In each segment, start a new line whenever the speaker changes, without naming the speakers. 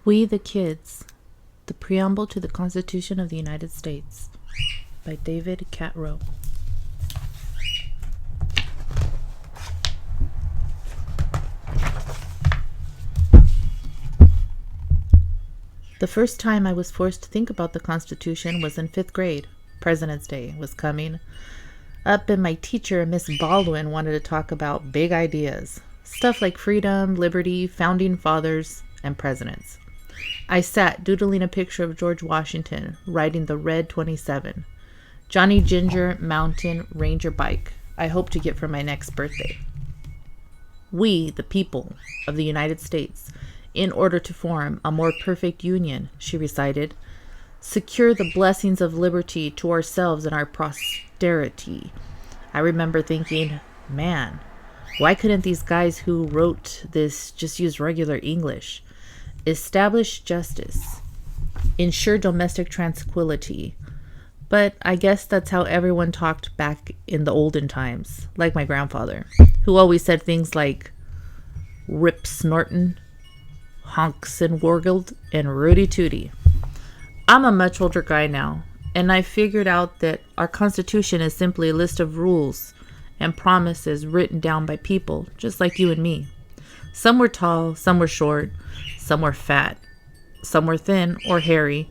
We the Kids, the Preamble to the Constitution of the United States by David Catrow. The first time I was forced to think about the Constitution was in 5th grade. President's Day was coming up, and my teacher, Miss Baldwin, wanted to talk about big ideas. Stuff like freedom, liberty, founding fathers, and presidents. I sat doodling a picture of George Washington riding the red 27, Johnny Ginger mountain ranger bike I hope to get for my next birthday. We, the people of the United States, in order to form a more perfect union, she recited, secure the blessings of liberty to ourselves and our posterity. I remember thinking, man, why couldn't these guys who wrote this just use regular English? Establish justice. Ensure domestic tranquility. But I guess that's how everyone talked back in the olden times, like my grandfather, who always said things like Rip Snorton, Honks and Wargled, and Rudy Tooty. I'm a much older guy now, and I figured out that our Constitution is simply a list of rules and promises written down by people just like you and me. Some were tall, some were short, some were fat, some were thin or hairy,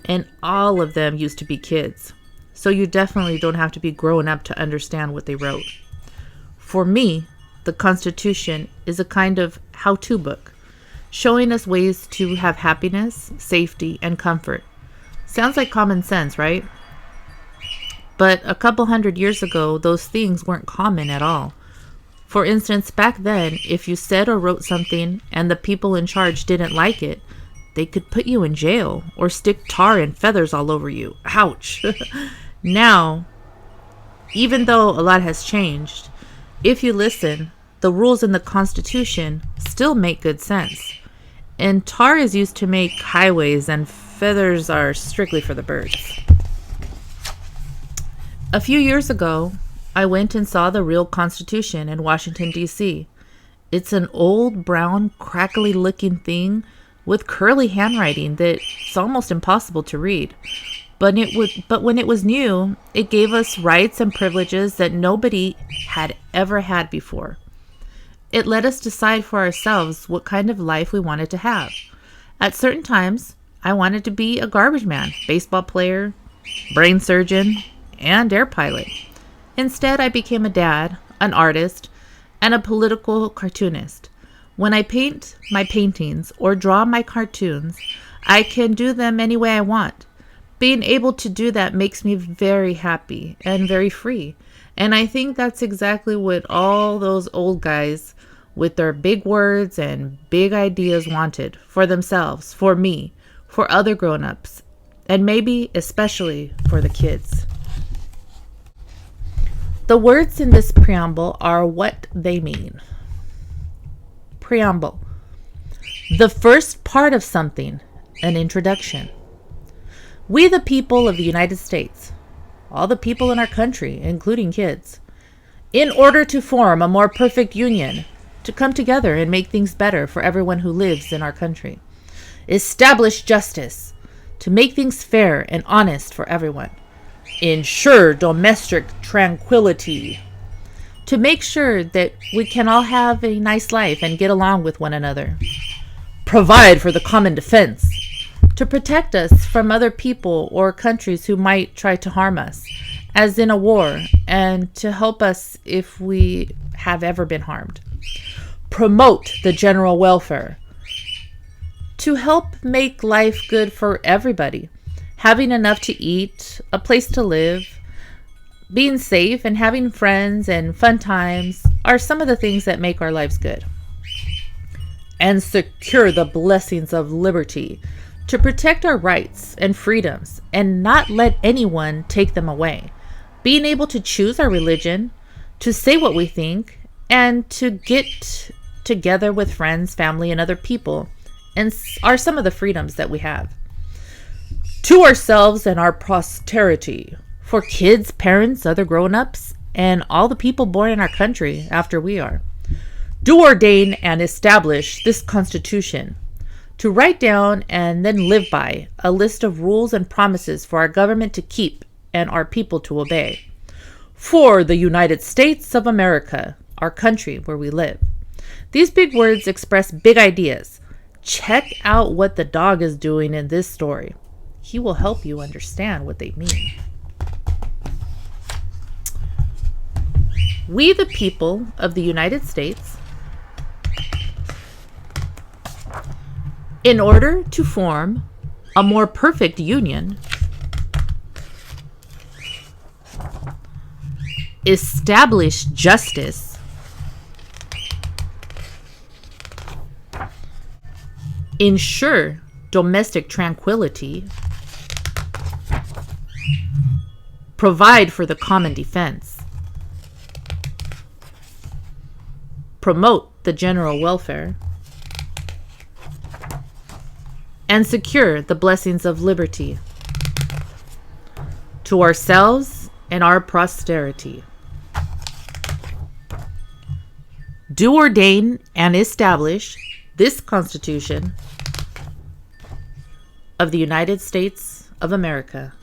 and all of them used to be kids. So you definitely don't have to be grown up to understand what they wrote. For me, the Constitution is a kind of how-to book, showing us ways to have happiness, safety, and comfort. Sounds like common sense, right? But a couple hundred years ago, those things weren't common at all. For instance, back then, if you said or wrote something and the people in charge didn't like it, they could put you in jail or stick tar and feathers all over you. Ouch! Now, even though a lot has changed, if you listen, the rules in the Constitution still make good sense. And tar is used to make highways, and feathers are strictly for the birds. A few years ago, I went and saw the real Constitution in Washington, D.C. It's an old, brown, crackly-looking thing with curly handwriting that's almost impossible to read. But when it was new, it gave us rights and privileges that nobody had ever had before. It let us decide for ourselves what kind of life we wanted to have. At certain times, I wanted to be a garbage man, baseball player, brain surgeon, and air pilot. Instead, I became a dad, an artist, and a political cartoonist. When I paint my paintings or draw my cartoons, I can do them any way I want. Being able to do that makes me very happy and very free. And I think that's exactly what all those old guys with their big words and big ideas wanted for themselves, for me, for other grown-ups, and maybe especially for the kids. The words in this preamble are what they mean. Preamble. The first part of something, an introduction. We the people of the United States, all the people in our country, including kids, in order to form a more perfect union, to come together and make things better for everyone who lives in our country. Establish justice, to make things fair and honest for everyone. Ensure domestic tranquility, to make sure that we can all have a nice life and get along with one another. Provide for the common defense, to protect us from other people or countries who might try to harm us, as in a war, and to help us if we have ever been harmed. Promote the general welfare, to help make life good for everybody. Having enough to eat, a place to live, being safe, and having friends and fun times are some of the things that make our lives good. And secure the blessings of liberty, to protect our rights and freedoms and not let anyone take them away. Being able to choose our religion, to say what we think, and to get together with friends, family, and other people are some of the freedoms that we have. To ourselves and our posterity, for kids, parents, other grown-ups, and all the people born in our country after we are. Do ordain and establish this Constitution to write down and then live by a list of rules and promises for our government to keep and our people to obey. For the United States of America, our country where we live. These big words express big ideas. Check out what the dog is doing in this story. He will help you understand what they mean. We, the people of the United States, in order to form a more perfect union, establish justice, ensure domestic tranquility, provide for the common defense, promote the general welfare, and secure the blessings of liberty to ourselves and our posterity. Do ordain and establish this Constitution of the United States of America.